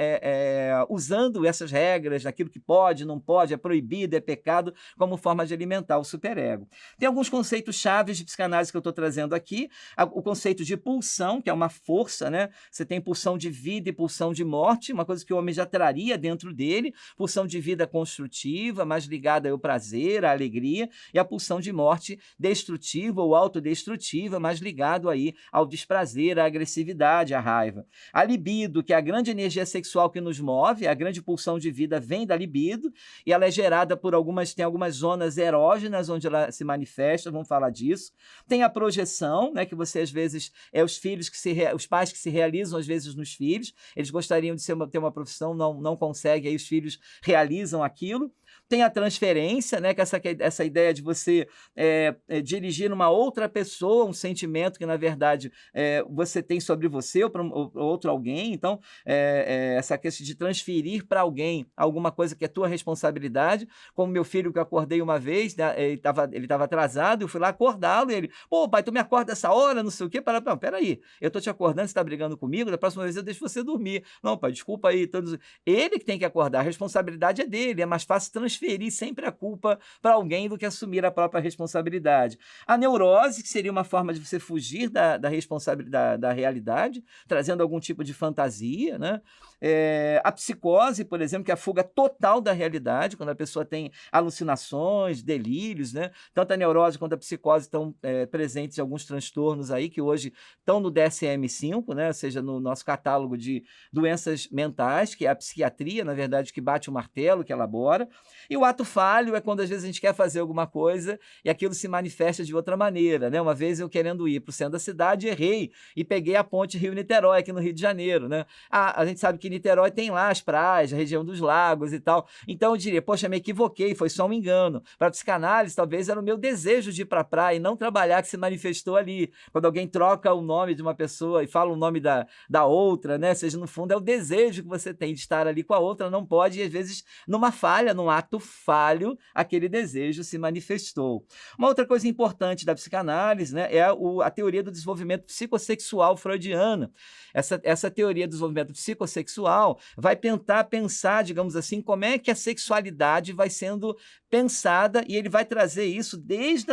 usando essas regras, aquilo que pode, não pode, é proibido, é pecado, como forma de alimentar o superego. Tem alguns conceitos chaves de psicanálise que eu estou trazendo aqui. O conceito de pulsão, que é uma força, né? Você tem pulsão de vida e pulsão de morte, uma coisa que o homem já traria dentro dele. Pulsão de vida construtiva, mais ligada ao prazer, à alegria, e a pulsão de morte destrutiva ou autodestrutiva, mais ligado aí ao desprazer, à agressividade, à raiva. A libido, que é a grande energia sexual que nos move, a grande pulsão de vida vem da libido, e ela é gerada por tem algumas zonas erógenas onde ela se manifesta, vamos falar disso. Tem a projeção, né, que você às vezes os pais que se realizam às vezes nos filhos, eles gostariam de ter uma profissão, não conseguem, aí os filhos realizam aquilo. Tem a transferência, né, que é essa ideia de você dirigir uma outra pessoa um sentimento que, na verdade, você tem sobre você ou para outro alguém. Então, essa questão de transferir para alguém alguma coisa que é tua responsabilidade, como meu filho que eu acordei uma vez, né, ele estava atrasado, eu fui lá acordá-lo e ele, pô, pai, tu me acorda essa hora, não sei o quê, não, peraí, eu estou te acordando, você está brigando comigo, da próxima vez eu deixo você dormir. Não, pai, desculpa aí. Ele que tem que acordar, a responsabilidade é dele, é mais fácil transferir sempre a culpa para alguém do que assumir a própria responsabilidade. A neurose, que seria uma forma de você fugir da responsabilidade, da realidade, trazendo algum tipo de fantasia, né? A psicose, por exemplo, que é a fuga total da realidade, quando a pessoa tem alucinações, delírios, né? Tanto a neurose quanto a psicose estão presentes em alguns transtornos aí, que hoje estão no DSM-5, né? Ou seja, no nosso catálogo de doenças mentais, que é a psiquiatria, na verdade, que bate o martelo, que elabora. E o ato falho é quando às vezes a gente quer fazer alguma coisa e aquilo se manifesta de outra maneira, né? Uma vez eu querendo ir para o centro da cidade, errei e peguei a ponte Rio-Niterói aqui no Rio de Janeiro, né? A gente sabe que Niterói tem lá as praias, a região dos lagos e tal. Então eu diria, poxa, me equivoquei, foi só um engano. Para a psicanálise, talvez era o meu desejo de ir para a praia e não trabalhar que se manifestou ali. Quando alguém troca o nome de uma pessoa e fala o nome da outra, né? Ou seja, no fundo é o desejo que você tem de estar ali com a outra, não pode, e às vezes, numa falha, num ato falho, aquele desejo se manifestou. Uma outra coisa importante da psicanálise, né, é a teoria do desenvolvimento psicossexual freudiana. Essa teoria do desenvolvimento psicossexual vai tentar pensar, digamos assim, como é que a sexualidade vai sendo pensada, e ele vai trazer isso desde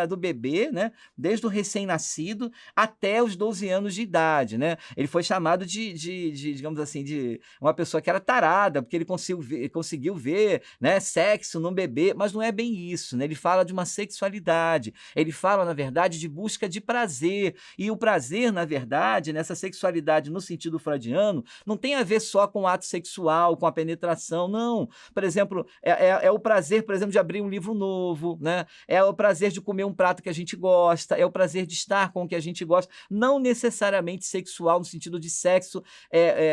do bebê, né, desde o recém-nascido até os 12 anos de idade, né? Ele foi chamado digamos assim, de uma pessoa que era tarada, porque ele conseguiu ver, né, sexo num bebê, mas não é bem isso, né? Ele fala de uma sexualidade, ele fala, na verdade, de busca de prazer, e o prazer, na verdade, nessa sexualidade no sentido freudiano, não tem a ver só com o ato sexual, com a penetração, não. Por exemplo, é o prazer, por exemplo, de abrir um livro novo, né? É o prazer de comer um prato que a gente gosta, é o prazer de estar com o que a gente gosta, não necessariamente sexual no sentido de sexo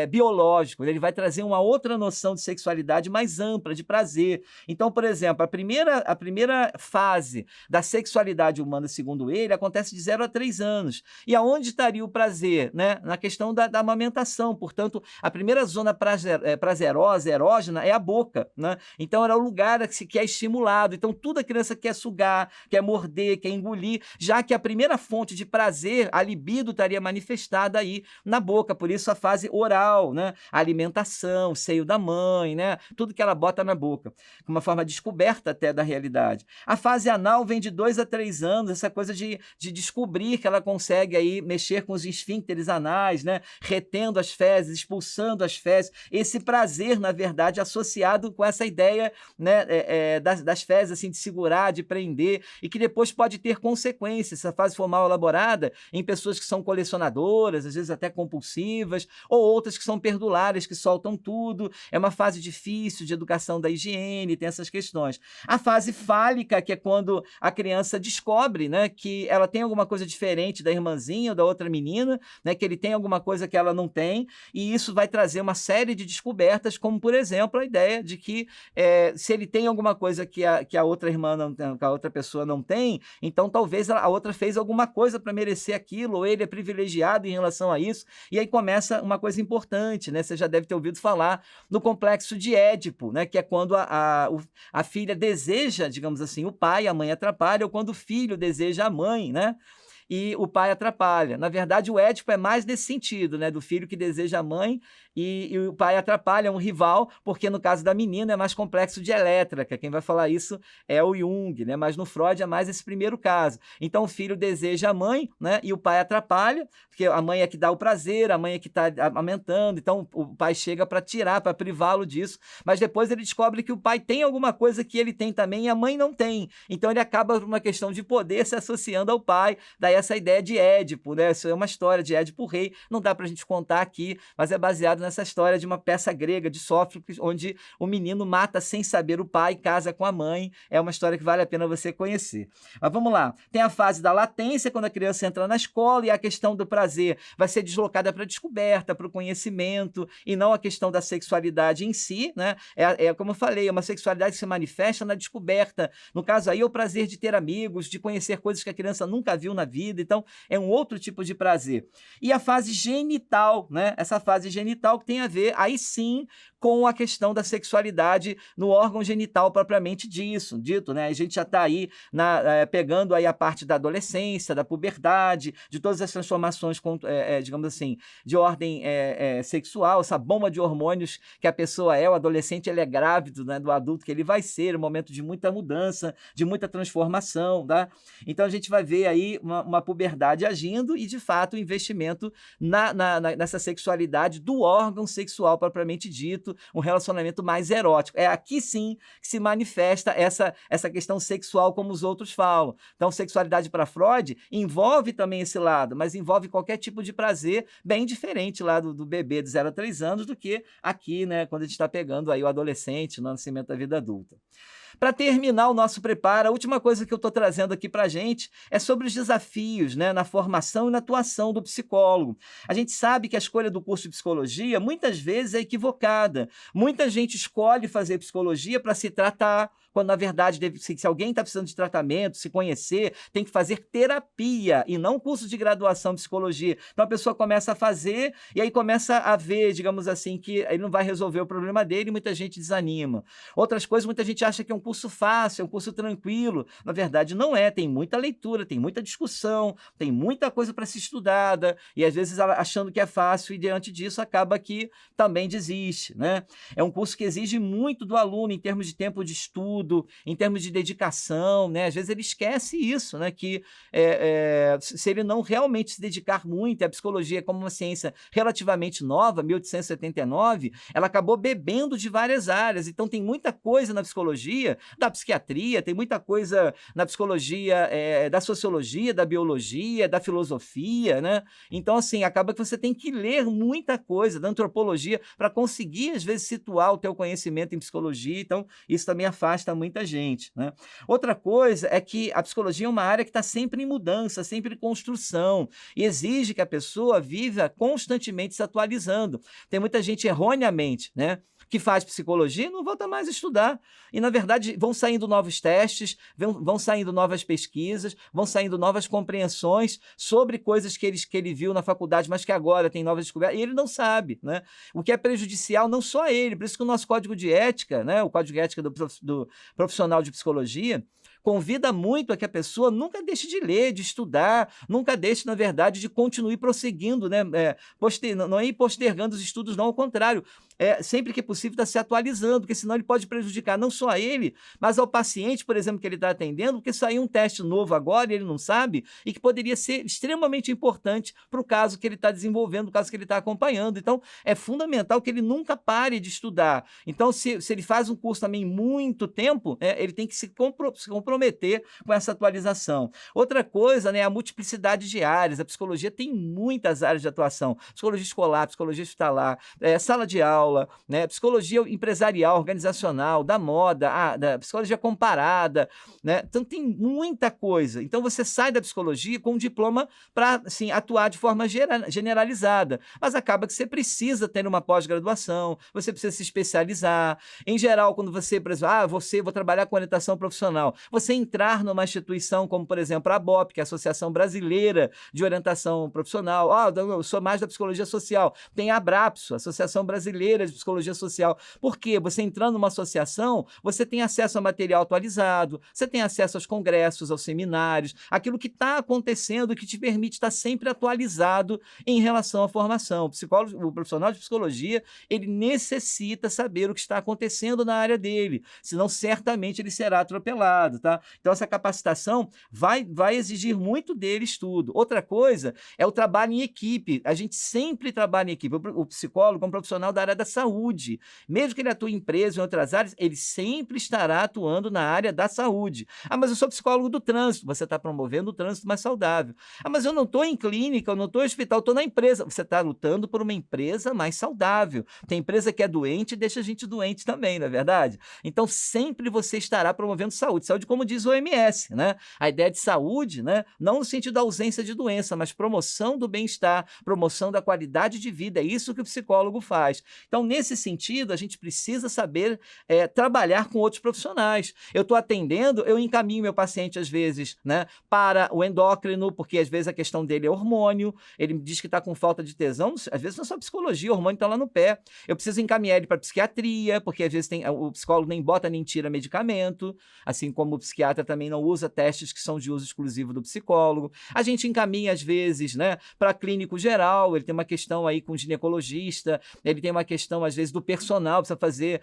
biológico. Ele vai trazer uma outra noção de sexualidade mais ampla, de prazer. Então, por exemplo, a primeira fase da sexualidade humana, segundo ele, acontece de 0 a 3 anos. E aonde estaria o prazer? Né? Na questão da amamentação. Portanto, a primeira zona prazerosa, erógena, é a boca. Né? Então, era o lugar que é estimulado. Então, tudo a criança quer sugar, quer morder, quer engolir, já que a primeira fonte de prazer, a libido, estaria manifestada aí na boca. Por isso, a fase oral, né? A alimentação, o seio da mãe, né? Tudo que ela bota na boca, uma forma descoberta até da realidade. A fase anal vem de 2 a 3 anos, essa coisa de descobrir que ela consegue aí mexer com os esfíncteres anais, né? Retendo as fezes, expulsando as fezes. Esse prazer, na verdade, associado com essa ideia, né, das fezes, assim, de segurar, de prender, e que depois pode ter consequências, se a fase for mal elaborada, em pessoas que são colecionadoras, às vezes até compulsivas, ou outras que são perdulárias, que soltam tudo. É uma fase difícil de educação da higiene, tem essas questões. A fase fálica, que é quando a criança descobre, né, que ela tem alguma coisa diferente da irmãzinha ou da outra menina, né, que ele tem alguma coisa que ela não tem, e isso vai trazer uma série de descobertas, como, por exemplo, a ideia de que se ele tem alguma coisa que a outra irmã não tem, que a outra pessoa não tem, então talvez a outra fez alguma coisa para merecer aquilo, ou ele é privilegiado em relação a isso, e aí começa uma coisa importante, né? Você já deve ter ouvido falar no complexo de Édipo, né? Que é quando a filha deseja, digamos assim, o pai, a mãe atrapalha, ou quando o filho deseja a mãe, né? E o pai atrapalha. Na verdade, o Édipo é mais nesse sentido, né? Do filho que deseja a mãe e o pai atrapalha, é um rival, porque no caso da menina é mais complexo de Elétra, que quem vai falar isso é o Jung, né? Mas no Freud é mais esse primeiro caso. Então o filho deseja a mãe, né? E o pai atrapalha, porque a mãe é que dá o prazer, a mãe é que está amamentando, então o pai chega para tirar, para privá-lo disso, mas depois ele descobre que o pai tem alguma coisa que ele tem também e a mãe não tem. Então ele acaba, por uma questão de poder, se associando ao pai. Daí essa ideia de Édipo, né? Isso é uma história de Édipo Rei, não dá para a gente contar aqui, mas é baseado nessa história de uma peça grega de Sófocles, onde o menino mata sem saber o pai, casa com a mãe. É uma história que vale a pena você conhecer. Mas vamos lá. Tem a fase da latência, quando a criança entra na escola, e a questão do prazer vai ser deslocada para a descoberta, para o conhecimento, e não a questão da sexualidade em si, né? Como eu falei, é uma sexualidade que se manifesta na descoberta. No caso aí, é o prazer de ter amigos, de conhecer coisas que a criança nunca viu na vida. Então, é um outro tipo de prazer. E a fase genital, né? Essa fase genital que tem a ver, aí sim, com a questão da sexualidade no órgão genital propriamente dito, né? A gente já está aí pegando aí a parte da adolescência, da puberdade, de todas as transformações, digamos assim, de ordem sexual, essa bomba de hormônios que a pessoa o adolescente, ele é grávido, né, do adulto que ele vai ser, um momento de muita mudança, de muita transformação, tá? Então a gente vai ver aí uma puberdade agindo e, de fato, o investimento nessa sexualidade do órgão sexual propriamente dito, um relacionamento mais erótico. É aqui sim que se manifesta essa questão sexual, como os outros falam. Então, sexualidade para Freud envolve também esse lado, mas envolve qualquer tipo de prazer bem diferente lá do bebê de 0 a 3 anos do que aqui, né, quando a gente está pegando aí o adolescente no nascimento da vida adulta. Para terminar o nosso preparo, a última coisa que eu estou trazendo aqui para a gente é sobre os desafios, né, na formação e na atuação do psicólogo. A gente sabe que a escolha do curso de psicologia muitas vezes é equivocada. Muita gente escolhe fazer psicologia para se tratar, quando na verdade, se alguém está precisando de tratamento, se conhecer, tem que fazer terapia e não curso de graduação em psicologia. Então a pessoa começa a fazer e aí começa a ver, digamos assim, que ele não vai resolver o problema dele e muita gente desanima. Outras coisas, muita gente acha que é um curso fácil, é um curso tranquilo. Na verdade, não é. Tem muita leitura, tem muita discussão, tem muita coisa para ser estudada e às vezes achando que é fácil e diante disso acaba que também desiste, né? É um curso que exige muito do aluno em termos de tempo de estudo, em termos de dedicação, né? Às vezes ele esquece isso, né? Que se ele não realmente se dedicar muito, a psicologia como uma ciência relativamente nova, 1879, ela acabou bebendo de várias áreas. Então tem muita coisa na psicologia, da psiquiatria, tem muita coisa na psicologia da sociologia, da biologia, da filosofia, né? Então, assim, acaba que você tem que ler muita coisa da antropologia para conseguir, às vezes, situar o teu conhecimento em psicologia. Então, isso também afasta muita gente, né? Outra coisa é que a psicologia é uma área que está sempre em mudança, sempre em construção, e exige que a pessoa viva constantemente se atualizando. Tem muita gente erroneamente, né, que faz psicologia e não volta mais a estudar. E, na verdade, vão saindo novos testes, vão saindo novas pesquisas, vão saindo novas compreensões sobre coisas que ele viu na faculdade, mas que agora tem novas descobertas, e ele não sabe, né? O que é prejudicial não só a ele, por isso que o nosso código de ética, né, o código de ética do profissional de psicologia, convida muito a que a pessoa nunca deixe de ler, de estudar, nunca deixe, na verdade, de continuar prosseguindo, né? Não é ir postergando os estudos, não, ao contrário. Sempre que possível, está se atualizando, porque senão ele pode prejudicar não só a ele, mas ao paciente, por exemplo, que ele está atendendo, porque saiu um teste novo agora e ele não sabe, e que poderia ser extremamente importante para o caso que ele está desenvolvendo, o caso que ele está acompanhando. Então, é fundamental que ele nunca pare de estudar. Então, se ele faz um curso também muito tempo, ele tem que se comprometer com essa atualização. Outra coisa, né, é a multiplicidade de áreas. A psicologia tem muitas áreas de atuação. Psicologia escolar, psicologia hospitalar, sala de aula, né, psicologia empresarial, organizacional, da moda, da psicologia comparada, né? Então tem muita coisa. Então você sai da psicologia com um diploma para, assim, atuar de forma generalizada, mas acaba que você precisa ter uma pós-graduação, você precisa se especializar. Em geral, quando você, por exemplo, vou trabalhar com orientação profissional, você entrar numa instituição como, por exemplo, a ABOP, que é a Associação Brasileira de Orientação Profissional, eu sou mais da psicologia social, tem a ABRAPSO, Associação Brasileira de Psicologia Social. Por quê? Você entrando numa associação, você tem acesso a material atualizado, você tem acesso aos congressos, aos seminários, aquilo que está acontecendo, que te permite estar sempre atualizado em relação à formação. O profissional de psicologia, ele necessita saber o que está acontecendo na área dele, senão certamente ele será atropelado, tá? Então essa capacitação vai exigir muito dele estudo. Outra coisa é o trabalho em equipe. A gente sempre trabalha em equipe. O psicólogo é um profissional da área da saúde. Mesmo que ele atue em empresa, em outras áreas, ele sempre estará atuando na área da saúde. Mas eu sou psicólogo do trânsito. Você está promovendo o trânsito mais saudável. Mas eu não estou em clínica, eu não estou em hospital, eu estou na empresa. Você está lutando por uma empresa mais saudável. Tem empresa que é doente e deixa a gente doente também, não é verdade? Então, sempre você estará promovendo saúde. Saúde, como diz o OMS, né? A ideia de saúde, né? Não no sentido da ausência de doença, mas promoção do bem-estar, promoção da qualidade de vida. É isso que o psicólogo faz. Então, nesse sentido, a gente precisa saber trabalhar com outros profissionais. Eu estou atendendo, eu encaminho meu paciente, às vezes, né, para o endócrino, porque às vezes a questão dele é hormônio, ele me diz que está com falta de tesão, às vezes não é só psicologia, o hormônio está lá no pé. Eu preciso encaminhar ele para psiquiatria, porque às vezes o psicólogo nem bota nem tira medicamento, assim como o psiquiatra também não usa testes que são de uso exclusivo do psicólogo. A gente encaminha, às vezes, né, para clínico geral, ele tem uma questão aí com ginecologista, ele tem uma questão, às vezes, do personal, precisa fazer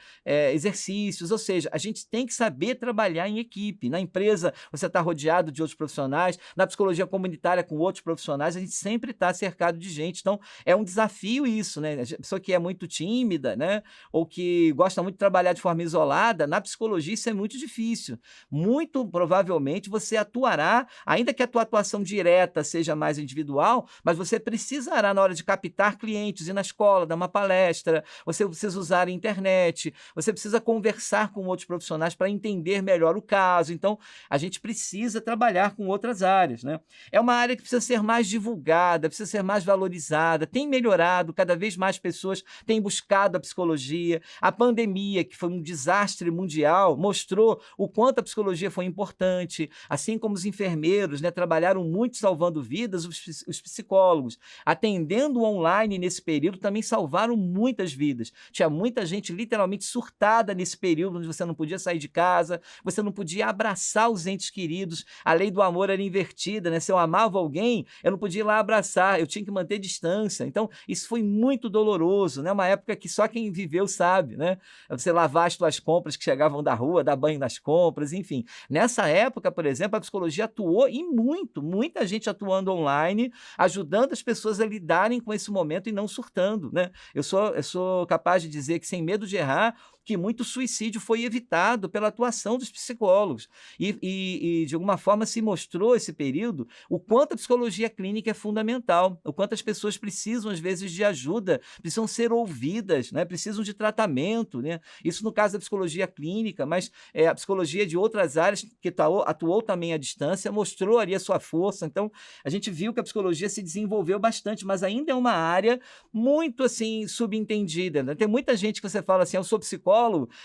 exercícios, ou seja, a gente tem que saber trabalhar em equipe. Na empresa, você está rodeado de outros profissionais, na psicologia comunitária com outros profissionais, a gente sempre está cercado de gente, então é um desafio isso, né? A pessoa que é muito tímida, né, ou que gosta muito de trabalhar de forma isolada, na psicologia isso é muito difícil. muito provavelmente você atuará, ainda que a tua atuação direta seja mais individual, mas você precisará, na hora de captar clientes, ir na escola, dar uma palestra, você precisa usar a internet, você precisa conversar com outros profissionais para entender melhor o caso. Então, a gente precisa trabalhar com outras áreas, né? É uma área que precisa ser mais divulgada, precisa ser mais valorizada, tem melhorado, cada vez mais pessoas têm buscado a psicologia. A pandemia, que foi um desastre mundial, mostrou o quanto a psicologia foi importante, assim como os enfermeiros, né, trabalharam muito salvando vidas, os psicólogos, atendendo online nesse período, também salvaram muitas vidas. Tinha muita gente literalmente surtada nesse período, onde você não podia sair de casa, você não podia abraçar os entes queridos, a lei do amor era invertida, né? Se eu amava alguém, eu não podia ir lá abraçar, eu tinha que manter distância. Então, isso foi muito doloroso, né? Uma época que só quem viveu sabe, né? Você lavar as tuas compras que chegavam da rua, dar banho nas compras, enfim. Nessa época, por exemplo, a psicologia atuou e muita gente atuando online, ajudando as pessoas a lidarem com esse momento e não surtando, né? Eu sou capaz de dizer que, sem medo de errar, que muito suicídio foi evitado pela atuação dos psicólogos. De alguma forma, se mostrou esse período o quanto a psicologia clínica é fundamental, o quanto as pessoas precisam, às vezes, de ajuda, precisam ser ouvidas, né? Precisam de tratamento, né? Isso no caso da psicologia clínica, mas a psicologia de outras áreas que atuou também à distância, mostrou ali a sua força. Então, a gente viu que a psicologia se desenvolveu bastante, mas ainda é uma área muito, assim, subentendida, né? Tem muita gente que você fala assim, eu sou psicólogo,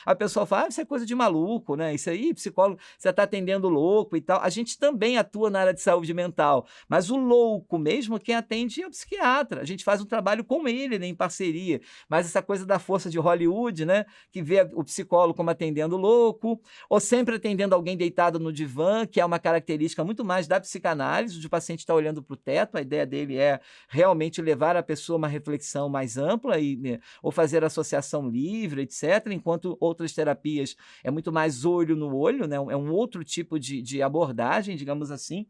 a pessoa fala, isso é coisa de maluco, né? Isso aí, psicólogo, você está atendendo louco e tal. A gente também atua na área de saúde mental, mas o louco mesmo, quem atende é o psiquiatra. A gente faz um trabalho com ele, né, em parceria. Mas essa coisa da força de Hollywood, né, que vê o psicólogo como atendendo louco, ou sempre atendendo alguém deitado no divã, que é uma característica muito mais da psicanálise, onde o paciente está olhando para o teto, a ideia dele é realmente levar a pessoa a uma reflexão mais ampla, né, ou fazer associação livre, etc., enquanto outras terapias é muito mais olho no olho, né? É um outro tipo de abordagem, digamos assim.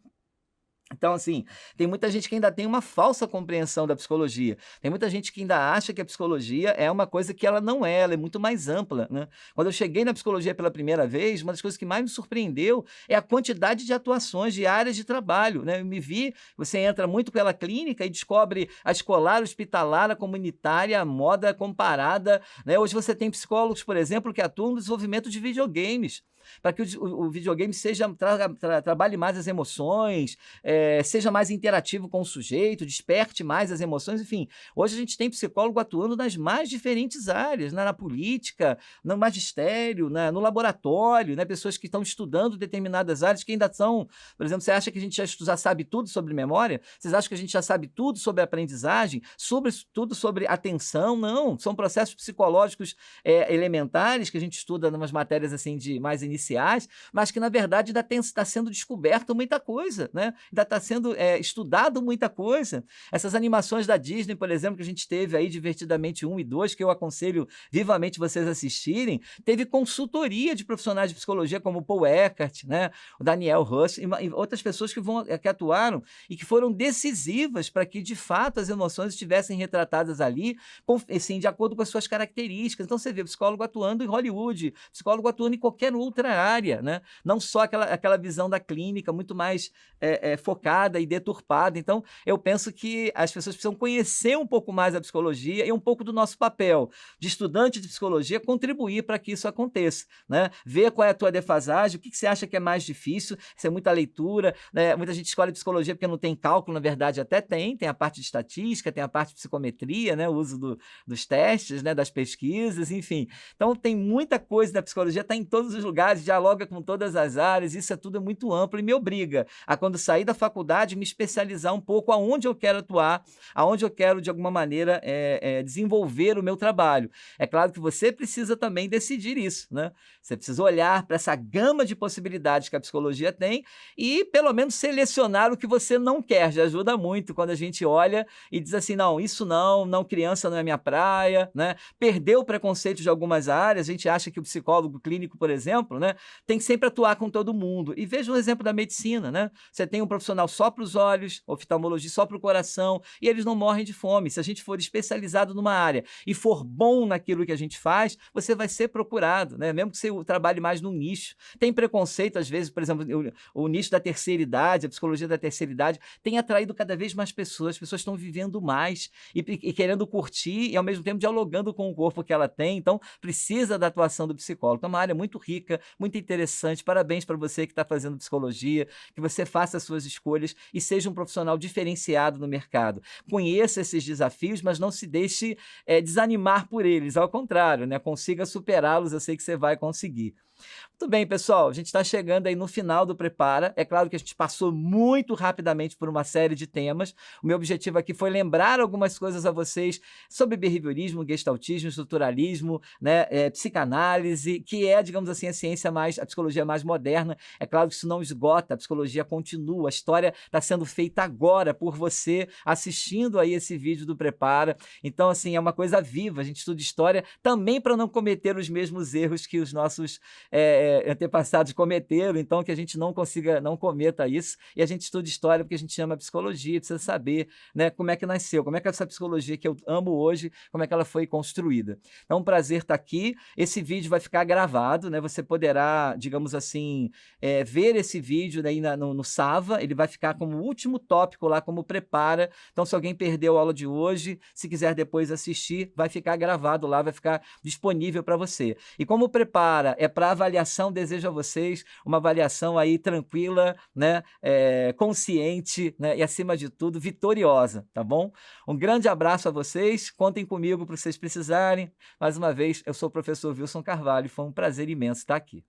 Então, assim, tem muita gente que ainda tem uma falsa compreensão da psicologia. Tem muita gente que ainda acha que a psicologia é uma coisa que ela não é, ela é muito mais ampla, né? Quando eu cheguei na psicologia pela primeira vez, uma das coisas que mais me surpreendeu é a quantidade de atuações, de áreas de trabalho, né? Eu me vi, você entra muito pela clínica e descobre a escolar, hospitalar, a comunitária, a moda comparada, né? Hoje você tem psicólogos, por exemplo, que atuam no desenvolvimento de videogames, para que o videogame trabalhe mais as emoções, seja mais interativo com o sujeito, desperte mais as emoções, enfim. Hoje a gente tem psicólogo atuando nas mais diferentes áreas, né? Na política, no magistério, no laboratório, né? Pessoas que estão estudando determinadas áreas que ainda são, por exemplo, você acha que a gente já sabe tudo sobre memória? Vocês acham que a gente já sabe tudo sobre aprendizagem? Tudo sobre atenção? Não, são processos psicológicos elementares que a gente estuda em umas matérias assim de mais iniciais, mas que na verdade ainda está sendo descoberto muita coisa, né? Ainda está sendo estudado muita coisa. Essas animações da Disney, por exemplo, que a gente teve aí, Divertidamente 1 e 2, que eu aconselho vivamente vocês assistirem, teve consultoria de profissionais de psicologia como o Paul Eckhart, né? O Daniel Rush e outras pessoas que atuaram e que foram decisivas para que de fato as emoções estivessem retratadas ali, assim, de acordo com as suas características. Então você vê psicólogo atuando em Hollywood, psicólogo atuando em qualquer outra área, né? Não só aquela visão da clínica muito mais focada e deturpada. Então, eu penso que as pessoas precisam conhecer um pouco mais a psicologia e um pouco do nosso papel de estudante de psicologia, contribuir para que isso aconteça, né? Ver qual é a tua defasagem, o que você acha que é mais difícil, se é muita leitura, né? Muita gente escolhe psicologia porque não tem cálculo, na verdade até tem a parte de estatística, tem a parte de psicometria, né? O uso dos testes, né? Das pesquisas, enfim. Então, tem muita coisa da psicologia, está em todos os lugares, dialoga com todas as áreas, isso é tudo muito amplo e me obriga a, quando sair da faculdade, me especializar um pouco aonde eu quero atuar, aonde eu quero, de alguma maneira, desenvolver o meu trabalho. É claro que você precisa também decidir isso, né? Você precisa olhar para essa gama de possibilidades que a psicologia tem e, pelo menos, selecionar o que você não quer. Já ajuda muito quando a gente olha e diz assim, não, isso não, criança não é minha praia, né? Perdeu o preconceito de algumas áreas, a gente acha que o psicólogo clínico, por exemplo, né? né? Tem que sempre atuar com todo mundo. E veja um exemplo da medicina, né? Você tem um profissional só para os olhos, oftalmologia só para o coração, e eles não morrem de fome. Se a gente for especializado numa área e for bom naquilo que a gente faz, você vai ser procurado, né? Mesmo que você trabalhe mais num nicho. Tem preconceito, às vezes, por exemplo, o nicho da terceira idade, a psicologia da terceira idade, tem atraído cada vez mais pessoas. As pessoas estão vivendo mais e querendo curtir e, ao mesmo tempo, dialogando com o corpo que ela tem. Então, precisa da atuação do psicólogo. Então, é uma área muito rica, muito interessante. Parabéns para você que está fazendo psicologia, que você faça as suas escolhas e seja um profissional diferenciado no mercado. Conheça esses desafios, mas não se deixe desanimar por eles. Ao contrário, né? Consiga superá-los, eu sei que você vai conseguir. Muito bem, pessoal, a gente está chegando aí no final do Prepara. É claro que a gente passou muito rapidamente por uma série de temas. O meu objetivo aqui foi lembrar algumas coisas a vocês sobre behaviorismo, gestaltismo, estruturalismo, né, psicanálise, que é, digamos assim, a psicologia mais moderna. É claro que isso não esgota, a psicologia continua, a história está sendo feita agora por você, assistindo aí esse vídeo do Prepara. Então, assim, é uma coisa viva, a gente estuda história também para não cometer os mesmos erros que os nossos antepassados cometeram, então que a gente não cometa isso, e a gente estuda história porque a gente ama psicologia, precisa saber, né, como é que nasceu, como é que essa psicologia que eu amo hoje, como é que ela foi construída. Então, é um prazer estar aqui. Esse vídeo vai ficar gravado, né, você poderá, digamos assim, ver esse vídeo aí no Sava, ele vai ficar como último tópico lá, como Prepara. Então, se alguém perdeu a aula de hoje, se quiser depois assistir, vai ficar gravado lá, vai ficar disponível para você. E como Prepara é para avaliação, desejo a vocês uma avaliação aí tranquila, né, consciente, né, e acima de tudo vitoriosa, tá bom? Um grande abraço a vocês, contem comigo para vocês precisarem. Mais uma vez, eu sou o professor Wilson Carvalho, foi um prazer imenso estar aqui.